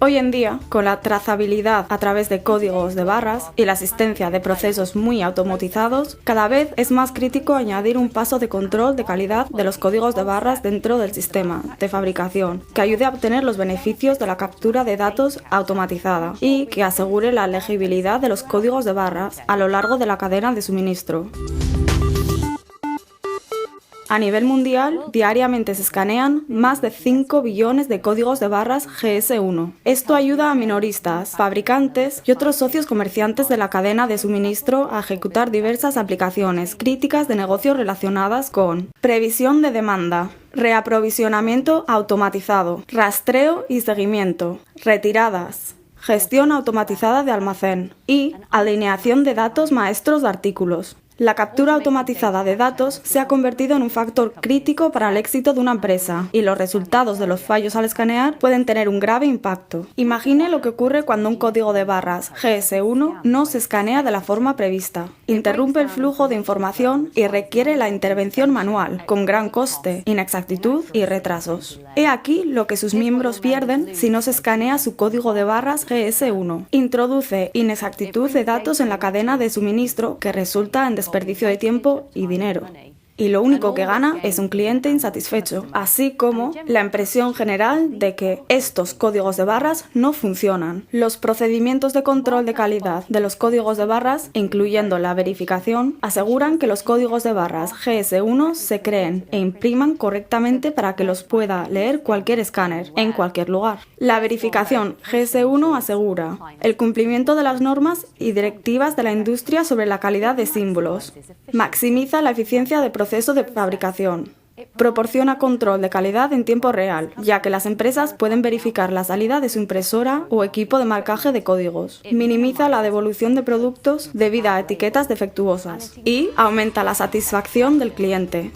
Hoy en día, con la trazabilidad a través de códigos de barras y la existencia de procesos muy automatizados, cada vez es más crítico añadir un paso de control de calidad de los códigos de barras dentro del sistema de fabricación, que ayude a obtener los beneficios de la captura de datos automatizada y que asegure la legibilidad de los códigos de barras a lo largo de la cadena de suministro. A nivel mundial, diariamente se escanean más de 5 billones de códigos de barras GS1. Esto ayuda a minoristas, fabricantes y otros socios comerciantes de la cadena de suministro a ejecutar diversas aplicaciones críticas de negocio relacionadas con previsión de demanda, reaprovisionamiento automatizado, rastreo y seguimiento, retiradas, gestión automatizada de almacén y alineación de datos maestros de artículos. La captura automatizada de datos se ha convertido en un factor crítico para el éxito de una empresa y los resultados de los fallos al escanear pueden tener un grave impacto. Imagine lo que ocurre cuando un código de barras GS1 no se escanea de la forma prevista. Interrumpe el flujo de información y requiere la intervención manual, con gran coste, inexactitud y retrasos. He aquí lo que sus miembros pierden si no se escanea su código de barras GS1. Introduce inexactitud de datos en la cadena de suministro que resulta en desperdicio de tiempo y dinero. Y lo único que gana es un cliente insatisfecho, así como la impresión general de que estos códigos de barras no funcionan. Los procedimientos de control de calidad de los códigos de barras, incluyendo la verificación, aseguran que los códigos de barras GS1 se creen e impriman correctamente para que los pueda leer cualquier escáner, en cualquier lugar. La verificación GS1 asegura el cumplimiento de las normas y directivas de la industria sobre la calidad de símbolos, maximiza la eficiencia de proceso de fabricación. Proporciona control de calidad en tiempo real, ya que las empresas pueden verificar la salida de su impresora o equipo de marcaje de códigos. Minimiza la devolución de productos debido a etiquetas defectuosas y aumenta la satisfacción del cliente.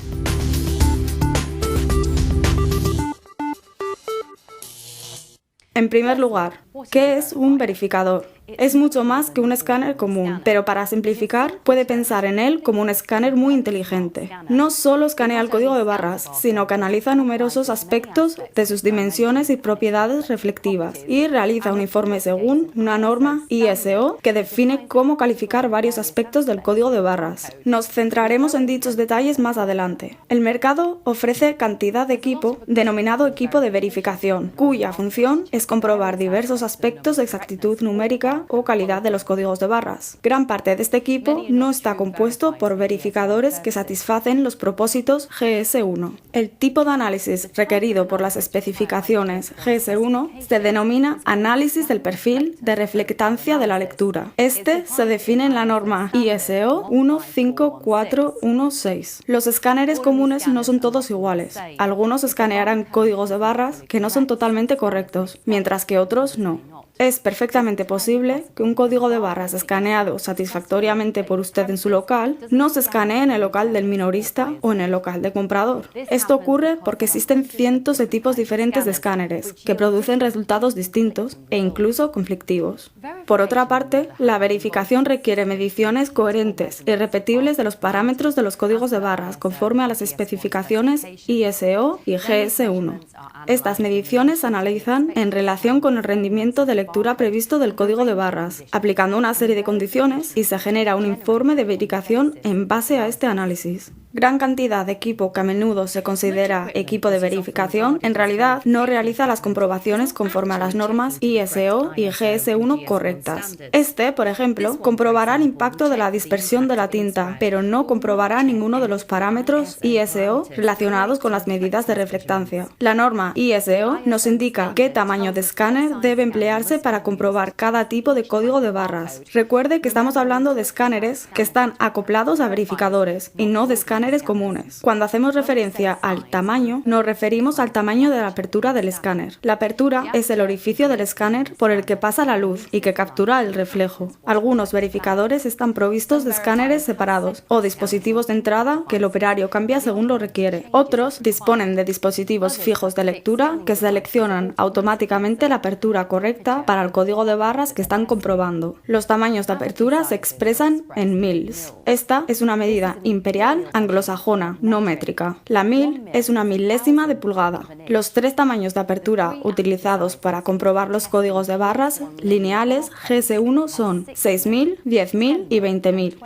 En primer lugar, ¿qué es un verificador? Es mucho más que un escáner común, pero para simplificar, puede pensar en él como un escáner muy inteligente. No solo escanea el código de barras, sino que analiza numerosos aspectos de sus dimensiones y propiedades reflectivas y realiza un informe según una norma ISO que define cómo calificar varios aspectos del código de barras. Nos centraremos en dichos detalles más adelante. El mercado ofrece cantidad de equipo, denominado equipo de verificación, cuya función es comprobar diversos aspectos de exactitud numérica o calidad de los códigos de barras. Gran parte de este equipo no está compuesto por verificadores que satisfacen los propósitos GS1. El tipo de análisis requerido por las especificaciones GS1 se denomina análisis del perfil de reflectancia de la lectura. Este se define en la norma ISO 15416. Los escáneres comunes no son todos iguales. Algunos escanearán códigos de barras que no son totalmente correctos, mientras que otros no. Es perfectamente posible que un código de barras escaneado satisfactoriamente por usted en su local no se escanee en el local del minorista o en el local del comprador. Esto ocurre porque existen cientos de tipos diferentes de escáneres que producen resultados distintos e incluso conflictivos. Por otra parte, la verificación requiere mediciones coherentes y repetibles de los parámetros de los códigos de barras conforme a las especificaciones ISO y GS1. Estas mediciones se analizan en relación con el rendimiento de lectura previsto del código de barras, aplicando una serie de condiciones y se genera un informe de verificación en base a este análisis. Gran cantidad de equipo que a menudo se considera equipo de verificación, en realidad no realiza las comprobaciones conforme a las normas ISO y GS1 correctas. Este, por ejemplo, comprobará el impacto de la dispersión de la tinta, pero no comprobará ninguno de los parámetros ISO relacionados con las medidas de reflectancia. La norma ISO nos indica qué tamaño de escáner debe emplearse para comprobar cada tipo de código de barras. Recuerde que estamos hablando de escáneres que están acoplados a verificadores y no de escáneres comunes. Cuando hacemos referencia al tamaño, nos referimos al tamaño de la apertura del escáner. La apertura es el orificio del escáner por el que pasa la luz y que captura el reflejo. Algunos verificadores están provistos de escáneres separados o dispositivos de entrada que el operario cambia según lo requiere. Otros disponen de dispositivos fijos de lectura que seleccionan automáticamente la apertura correcta para el código de barras que están comprobando. Los tamaños de apertura se expresan en mils. Esta es una medida imperial anglosajona, no métrica. La mil es una milésima de pulgada. Los 3 tamaños de apertura utilizados para comprobar los códigos de barras lineales GS1 son 6000, 10000 y 20000.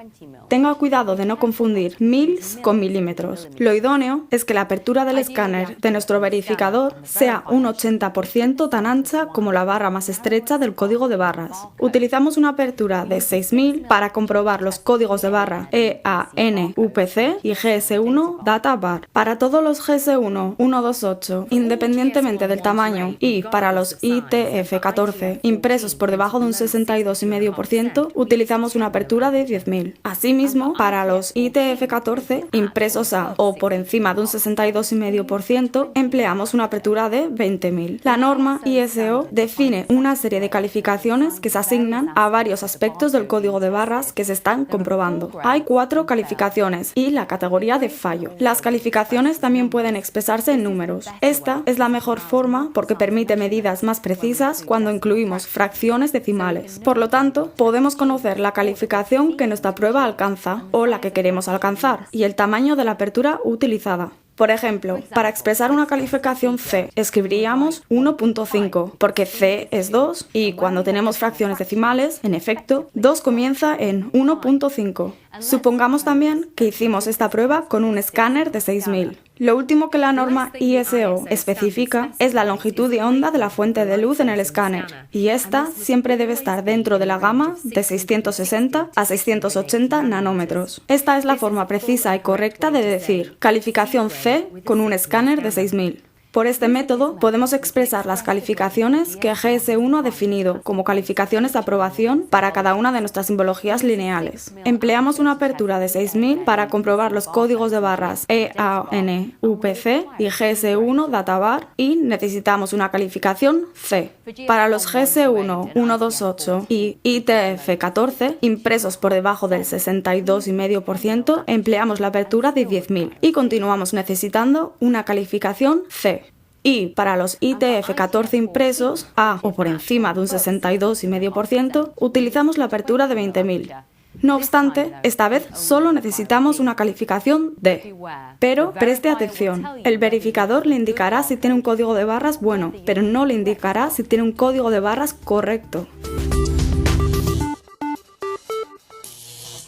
Tenga cuidado de no confundir mils con milímetros. Lo idóneo es que la apertura del escáner de nuestro verificador sea un 80% tan ancha como la barra más estrecha del código de barras. Utilizamos una apertura de 6000 para comprobar los códigos de barra EAN, UPC y GS1 Data Bar. Para todos los GS1 128, independientemente del tamaño, y para los ITF14 impresos por debajo de un 62,5%, utilizamos una apertura de 10000. Asimismo, para los ITF14 impresos a o por encima de un 62,5%, empleamos una apertura de 20000. La norma ISO define una serie de calificaciones que se asignan a varios aspectos del código de barras que se están comprobando. Hay 4 calificaciones y la categoría de fallo. Las calificaciones también pueden expresarse en números. Esta es la mejor forma porque permite medidas más precisas cuando incluimos fracciones decimales. Por lo tanto, podemos conocer la calificación que nuestra prueba alcanza o la que queremos alcanzar y el tamaño de la apertura utilizada. Por ejemplo, para expresar una calificación C, escribiríamos 1.5, porque C es 2 y cuando tenemos fracciones decimales, en efecto, 2 comienza en 1.5. Supongamos también que hicimos esta prueba con un escáner de 6000. Lo último que la norma ISO especifica es la longitud de onda de la fuente de luz en el escáner, y esta siempre debe estar dentro de la gama de 660 a 680 nanómetros. Esta es la forma precisa y correcta de decir calificación C con un escáner de 6000. Por este método podemos expresar las calificaciones que GS1 ha definido como calificaciones de aprobación para cada una de nuestras simbologías lineales. Empleamos una apertura de 6000 para comprobar los códigos de barras EAN, UPC y GS1 Databar y necesitamos una calificación C. Para los GS1, 128 y ITF14 impresos por debajo del 62,5% empleamos la apertura de 10000 y continuamos necesitando una calificación C. Y para los ITF14 impresos a o por encima de un 62,5% utilizamos la apertura de 20000. No obstante, esta vez solo necesitamos una calificación D. Pero preste atención, el verificador le indicará si tiene un código de barras bueno, pero no le indicará si tiene un código de barras correcto.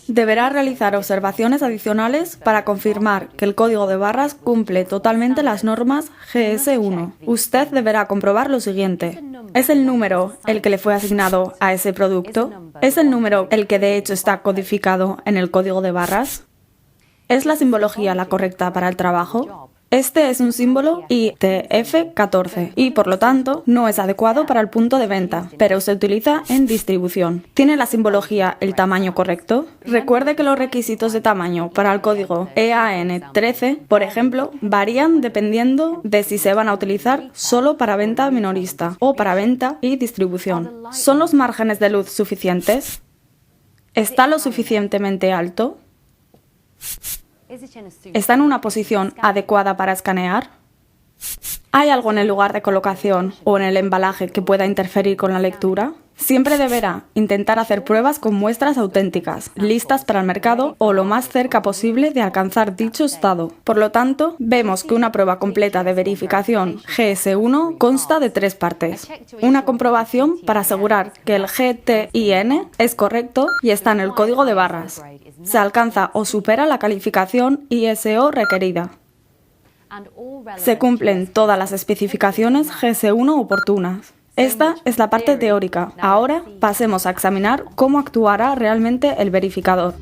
Deberá realizar observaciones adicionales para confirmar que el código de barras cumple totalmente las normas GS1. Usted deberá comprobar lo siguiente. ¿Es el número el que le fue asignado a ese producto? ¿Es el número el que de hecho está codificado en el código de barras? ¿Es la simbología la correcta para el trabajo? Este es un símbolo ITF14 y, por lo tanto, no es adecuado para el punto de venta, pero se utiliza en distribución. ¿Tiene la simbología el tamaño correcto? Recuerde que los requisitos de tamaño para el código EAN13, por ejemplo, varían dependiendo de si se van a utilizar solo para venta minorista o para venta y distribución. ¿Son los márgenes de luz suficientes? ¿Está lo suficientemente alto? ¿Está en una posición adecuada para escanear? ¿Hay algo en el lugar de colocación o en el embalaje que pueda interferir con la lectura? Siempre deberá intentar hacer pruebas con muestras auténticas, listas para el mercado o lo más cerca posible de alcanzar dicho estado. Por lo tanto, vemos que una prueba completa de verificación GS1 consta de 3 partes. Una comprobación para asegurar que el GTIN es correcto y está en el código de barras. Se alcanza o supera la calificación ISO requerida. Se cumplen todas las especificaciones GS1 oportunas. Esta es la parte teórica. Ahora pasemos a examinar cómo actuará realmente el verificador.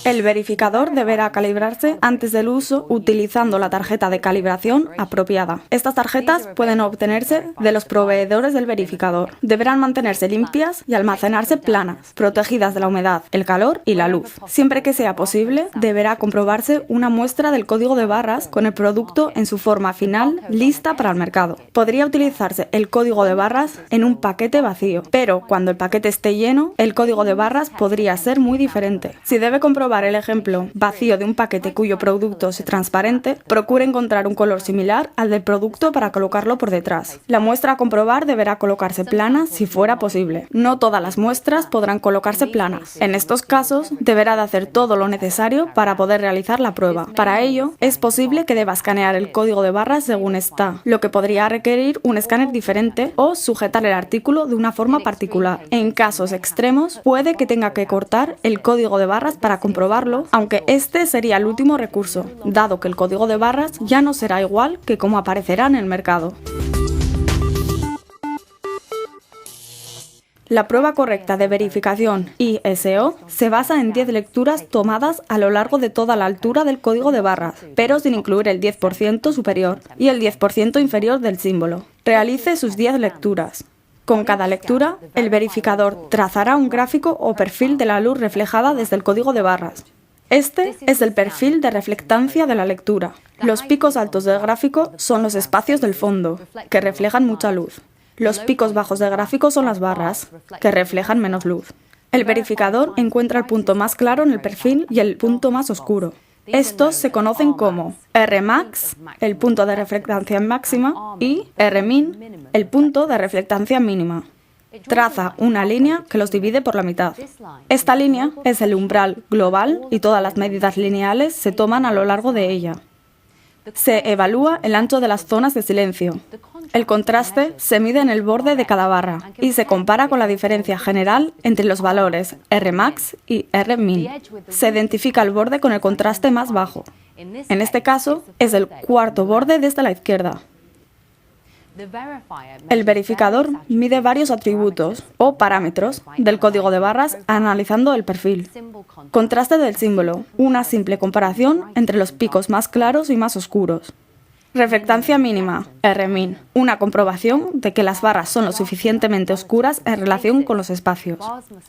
El verificador deberá calibrarse antes del uso utilizando la tarjeta de calibración apropiada. Estas tarjetas pueden obtenerse de los proveedores del verificador. Deberán mantenerse limpias y almacenarse planas, protegidas de la humedad, el calor y la luz. Siempre que sea posible, deberá comprobarse una muestra del código de barras con el producto en su forma final lista para el mercado. Podría utilizarse el código de barras en un paquete vacío, pero cuando el paquete esté lleno, el código de barras podría ser muy diferente. Si debe comprobar probar el ejemplo vacío de un paquete cuyo producto es transparente, procure encontrar un color similar al del producto para colocarlo por detrás. La muestra a comprobar deberá colocarse plana si fuera posible. No todas las muestras podrán colocarse planas. En estos casos, deberá de hacer todo lo necesario para poder realizar la prueba. Para ello, es posible que deba escanear el código de barras según está, lo que podría requerir un escáner diferente o sujetar el artículo de una forma particular. En casos extremos, puede que tenga que cortar el código de barras para comprobarlo, aunque este sería el último recurso, dado que el código de barras ya no será igual que como aparecerá en el mercado. La prueba correcta de verificación ISO se basa en 10 lecturas tomadas a lo largo de toda la altura del código de barras, pero sin incluir el 10% superior y el 10% inferior del símbolo. Realice sus 10 lecturas. Con cada lectura, el verificador trazará un gráfico o perfil de la luz reflejada desde el código de barras. Este es el perfil de reflectancia de la lectura. Los picos altos del gráfico son los espacios del fondo, que reflejan mucha luz. Los picos bajos del gráfico son las barras, que reflejan menos luz. El verificador encuentra el punto más claro en el perfil y el punto más oscuro. Estos se conocen como Rmax, el punto de reflectancia máxima, y Rmin, el punto de reflectancia mínima. Traza una línea que los divide por la mitad. Esta línea es el umbral global y todas las medidas lineales se toman a lo largo de ella. Se evalúa el ancho de las zonas de silencio. El contraste se mide en el borde de cada barra y se compara con la diferencia general entre los valores Rmax y Rmin. Se identifica el borde con el contraste más bajo. En este caso, es el cuarto borde desde la izquierda. El verificador mide varios atributos o parámetros del código de barras analizando el perfil. Contraste del símbolo, una simple comparación entre los picos más claros y más oscuros. Reflectancia mínima, Rmin, una comprobación de que las barras son lo suficientemente oscuras en relación con los espacios.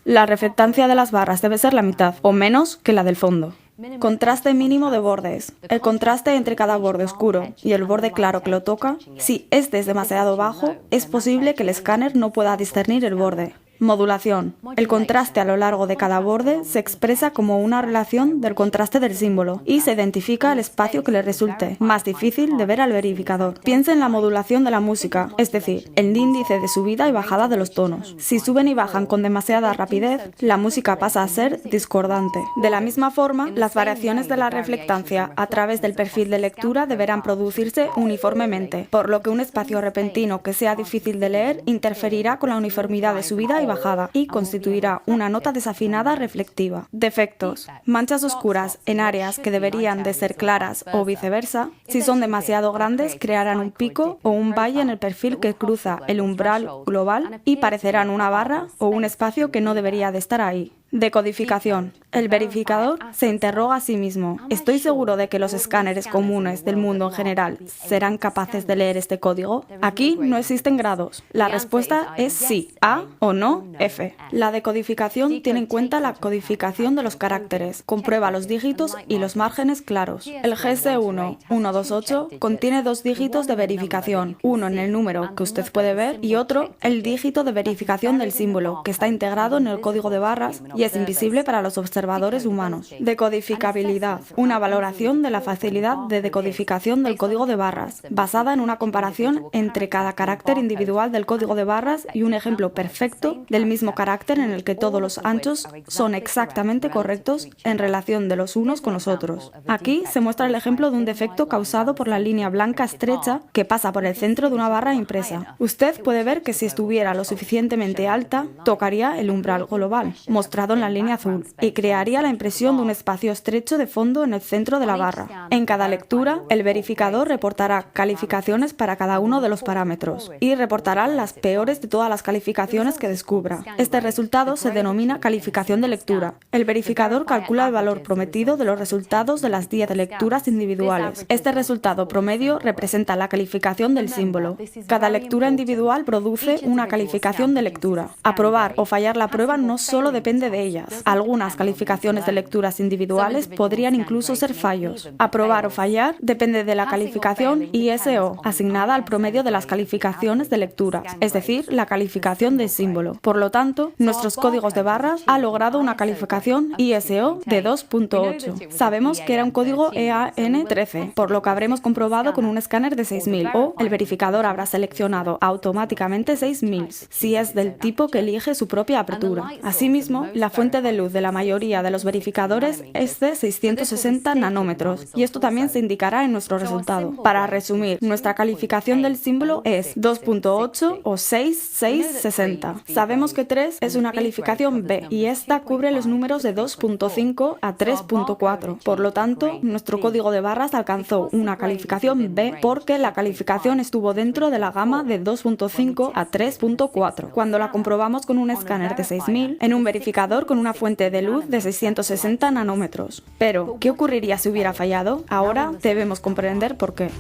La reflectancia de las barras debe ser la mitad o menos que la del fondo. Contraste mínimo de bordes. El contraste entre cada borde oscuro y el borde claro que lo toca. Si este es demasiado bajo, es posible que el escáner no pueda discernir el borde. Modulación. El contraste a lo largo de cada borde se expresa como una relación del contraste del símbolo y se identifica el espacio que le resulte más difícil de ver al verificador. Piensa en la modulación de la música, es decir, el índice de subida y bajada de los tonos. Si suben y bajan con demasiada rapidez, la música pasa a ser discordante. De la misma forma, las variaciones de la reflectancia a través del perfil de lectura deberán producirse uniformemente, por lo que un espacio repentino que sea difícil de leer interferirá con la uniformidad de subida y bajada y constituirá una nota desafinada reflectiva. Defectos. Manchas oscuras en áreas que deberían de ser claras o viceversa. Si son demasiado grandes, crearán un pico o un valle en el perfil que cruza el umbral global y parecerán una barra o un espacio que no debería de estar ahí. Decodificación. El verificador se interroga a sí mismo. ¿Estoy seguro de que los escáneres comunes del mundo en general serán capaces de leer este código? Aquí no existen grados. La respuesta es sí, A o no, F. La decodificación tiene en cuenta la codificación de los caracteres, comprueba los dígitos y los márgenes claros. El GS1 128 contiene 2 dígitos de verificación, uno en el número que usted puede ver y otro el dígito de verificación del símbolo, que está integrado en el código de barras y es invisible para los observadores humanos. Decodificabilidad. Una valoración de la facilidad de decodificación del código de barras, basada en una comparación entre cada carácter individual del código de barras y un ejemplo perfecto del mismo carácter en el que todos los anchos son exactamente correctos en relación de los unos con los otros. Aquí se muestra el ejemplo de un defecto causado por la línea blanca estrecha que pasa por el centro de una barra impresa. Usted puede ver que si estuviera lo suficientemente alta, tocaría el umbral global, mostrado en la línea azul, y crearía la impresión de un espacio estrecho de fondo en el centro de la barra. En cada lectura, el verificador reportará calificaciones para cada uno de los parámetros y reportará las peores de todas las calificaciones que descubra. Este resultado se denomina calificación de lectura. El verificador calcula el valor prometido de los resultados de las 10 lecturas individuales. Este resultado promedio representa la calificación del símbolo. Cada lectura individual produce una calificación de lectura. Aprobar o fallar la prueba no solo depende de de ellas. Algunas calificaciones de lecturas individuales podrían incluso ser fallos. Aprobar o fallar depende de la calificación ISO, asignada al promedio de las calificaciones de lectura, es decir, la calificación del símbolo. Por lo tanto, nuestros códigos de barras han logrado una calificación ISO de 2.8. Sabemos que era un código EAN13, por lo que habremos comprobado con un escáner de 6000, o el verificador habrá seleccionado automáticamente 6000, si es del tipo que elige su propia apertura. Asimismo, la fuente de luz de la mayoría de los verificadores es de 660 nanómetros, y esto también se indicará en nuestro resultado. Para resumir, nuestra calificación del símbolo es 2.8 o 6660. Sabemos que 3 es una calificación B, y esta cubre los números de 2.5 a 3.4. Por lo tanto, nuestro código de barras alcanzó una calificación B porque la calificación estuvo dentro de la gama de 2.5 a 3.4. Cuando la comprobamos con un escáner de 6000 en un verificador con una fuente de luz de 660 nanómetros. Pero, ¿qué ocurriría si hubiera fallado? Ahora debemos comprender por qué.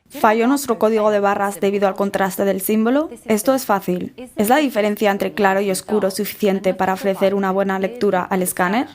¿Falló nuestro código de barras debido al contraste del símbolo? Esto es fácil. ¿Es la diferencia entre claro y oscuro suficiente para ofrecer una buena lectura al escáner?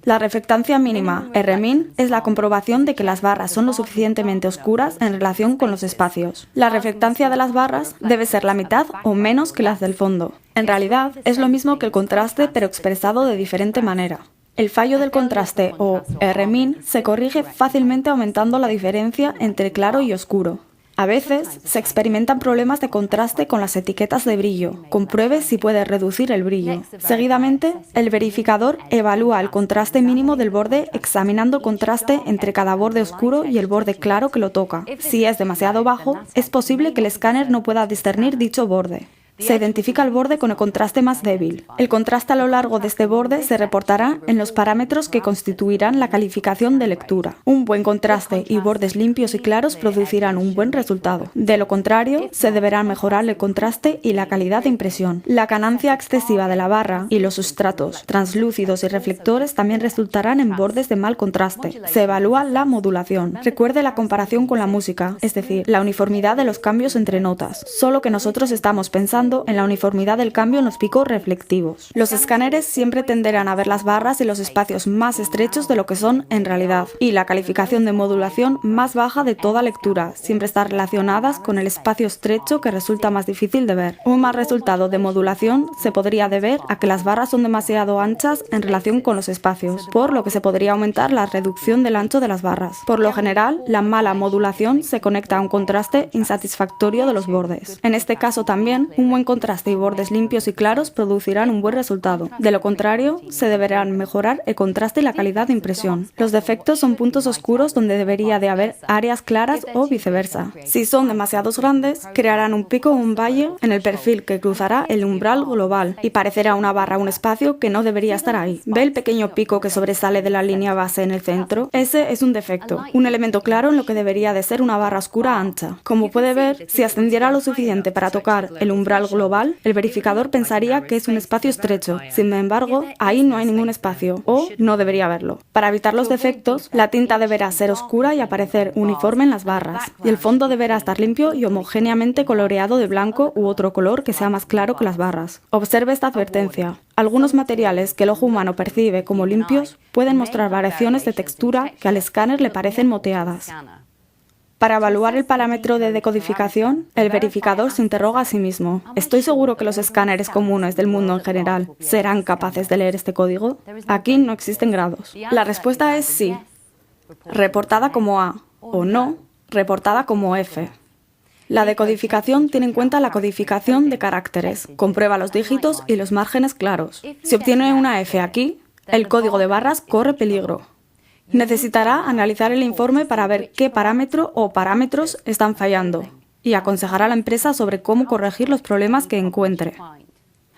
La reflectancia mínima, Rmin, es la comprobación de que las barras son lo suficientemente oscuras en relación con los espacios. La reflectancia de las barras debe ser la mitad o menos que las del fondo. En realidad, es lo mismo que el contraste, pero expresado de diferente manera. El fallo del contraste, o Rmin, se corrige fácilmente aumentando la diferencia entre claro y oscuro. A veces se experimentan problemas de contraste con las etiquetas de brillo. Compruebe si puede reducir el brillo. Seguidamente, el verificador evalúa el contraste mínimo del borde examinando el contraste entre cada borde oscuro y el borde claro que lo toca. Si es demasiado bajo, es posible que el escáner no pueda discernir dicho borde. Se identifica el borde con el contraste más débil. El contraste a lo largo de este borde se reportará en los parámetros que constituirán la calificación de lectura. Un buen contraste y bordes limpios y claros producirán un buen resultado. De lo contrario, se deberá mejorar el contraste y la calidad de impresión. La ganancia excesiva de la barra y los sustratos translúcidos y reflectores también resultarán en bordes de mal contraste. Se evalúa la modulación. Recuerde la comparación con la música, es decir, la uniformidad de los cambios entre notas. Solo que nosotros estamos pensando en la uniformidad del cambio en los picos reflectivos. Los escáneres siempre tenderán a ver las barras y los espacios más estrechos de lo que son en realidad, y la calificación de modulación más baja de toda lectura siempre está relacionada con el espacio estrecho que resulta más difícil de ver. Un mal resultado de modulación se podría deber a que las barras son demasiado anchas en relación con los espacios, por lo que se podría aumentar la reducción del ancho de las barras. Por lo general, la mala modulación se conecta a un contraste insatisfactorio de los bordes. En este caso también, un buen contraste y bordes limpios y claros producirán un buen resultado. De lo contrario, se deberán mejorar el contraste y la calidad de impresión. Los defectos son puntos oscuros donde debería de haber áreas claras o viceversa. Si son demasiado grandes, crearán un pico o un valle en el perfil que cruzará el umbral global y parecerá una barra un espacio que no debería estar ahí. ¿Ve el pequeño pico que sobresale de la línea base en el centro? Ese es un defecto, un elemento claro en lo que debería de ser una barra oscura ancha. Como puede ver, si ascendiera lo suficiente para tocar el umbral global, el verificador pensaría que es un espacio estrecho. Sin embargo, ahí no hay ningún espacio, o no debería haberlo. Para evitar los defectos, la tinta deberá ser oscura y aparecer uniforme en las barras, y el fondo deberá estar limpio y homogéneamente coloreado de blanco u otro color que sea más claro que las barras. Observe esta advertencia. Algunos materiales que el ojo humano percibe como limpios pueden mostrar variaciones de textura que al escáner le parecen moteadas. Para evaluar el parámetro de decodificación, el verificador se interroga a sí mismo. ¿Estoy seguro que los escáneres comunes del mundo en general serán capaces de leer este código? Aquí no existen grados. La respuesta es sí, reportada como A, o no, reportada como F. La decodificación tiene en cuenta la codificación de caracteres, comprueba los dígitos y los márgenes claros. Si obtiene una F aquí, el código de barras corre peligro. Necesitará analizar el informe para ver qué parámetro o parámetros están fallando y aconsejar a la empresa sobre cómo corregir los problemas que encuentre.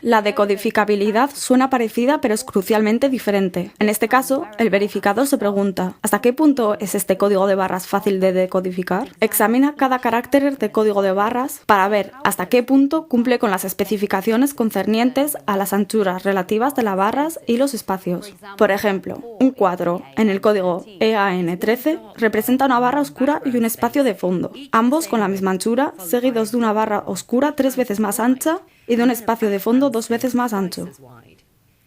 La decodificabilidad suena parecida pero es crucialmente diferente. En este caso, el verificador se pregunta, ¿hasta qué punto es este código de barras fácil de decodificar? Examina cada carácter de código de barras para ver hasta qué punto cumple con las especificaciones concernientes a las anchuras relativas de las barras y los espacios. Por ejemplo, un 4 en el código EAN13 representa una barra oscura y un espacio de fondo, ambos con la misma anchura, seguidos de una barra oscura 3 veces más ancha y de un espacio de fondo 2 veces más ancho.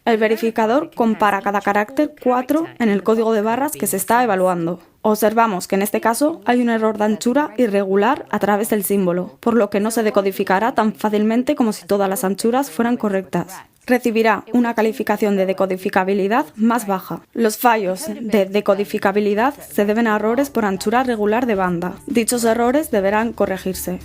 El verificador compara cada carácter 4 en el código de barras que se está evaluando. Observamos que en este caso hay un error de anchura irregular a través del símbolo, por lo que no se decodificará tan fácilmente como si todas las anchuras fueran correctas. Recibirá una calificación de decodificabilidad más baja. Los fallos de decodificabilidad se deben a errores por anchura regular de banda. Dichos errores deberán corregirse.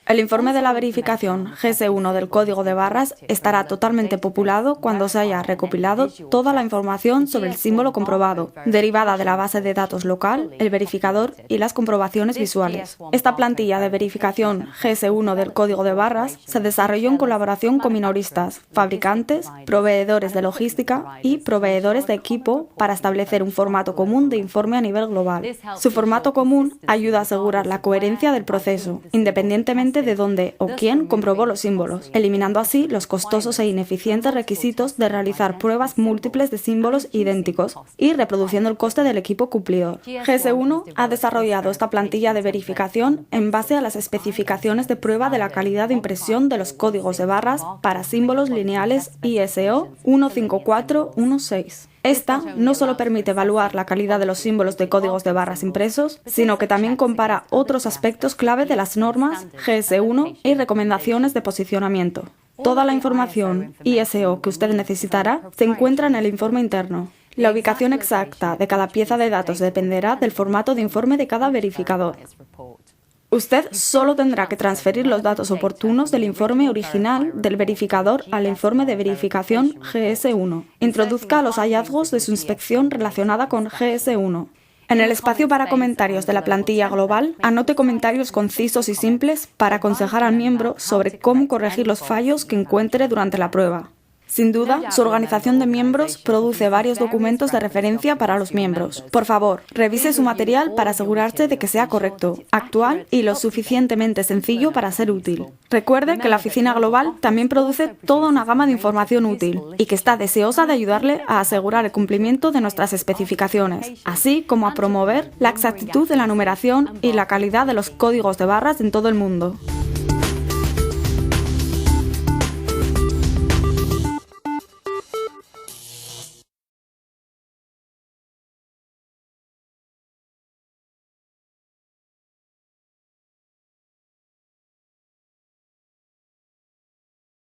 El informe de la verificación GS1 del código de barras estará totalmente populado cuando se haya recopilado toda la información sobre el símbolo comprobado, derivada de la base de datos local, el verificador y las comprobaciones visuales. Esta plantilla de verificación GS1 del código de barras se desarrolló en colaboración con minoristas, fabricantes, proveedores de logística y proveedores de equipo para establecer un formato común de informe a nivel global. Su formato común ayuda a asegurar la coherencia del proceso, independientemente de dónde o quién comprobó los símbolos, eliminando así los costosos e ineficientes requisitos de realizar pruebas múltiples de símbolos idénticos y reproduciendo el coste del equipo cumplidor. GS1 ha desarrollado esta plantilla de verificación en base a las especificaciones de prueba de la calidad de impresión de los códigos de barras para símbolos lineales ISO 15416. Esta no solo permite evaluar la calidad de los símbolos de códigos de barras impresos, sino que también compara otros aspectos clave de las normas GS1 y recomendaciones de posicionamiento. Toda la información ISO que usted necesitará se encuentra en el informe interno. La ubicación exacta de cada pieza de datos dependerá del formato de informe de cada verificador. Usted solo tendrá que transferir los datos oportunos del informe original del verificador al informe de verificación GS1. Introduzca los hallazgos de su inspección relacionada con GS1. En el espacio para comentarios de la plantilla global, anote comentarios concisos y simples para aconsejar al miembro sobre cómo corregir los fallos que encuentre durante la prueba. Sin duda, su organización de miembros produce varios documentos de referencia para los miembros. Por favor, revise su material para asegurarse de que sea correcto, actual y lo suficientemente sencillo para ser útil. Recuerde que la Oficina Global también produce toda una gama de información útil y que está deseosa de ayudarle a asegurar el cumplimiento de nuestras especificaciones, así como a promover la exactitud de la numeración y la calidad de los códigos de barras en todo el mundo.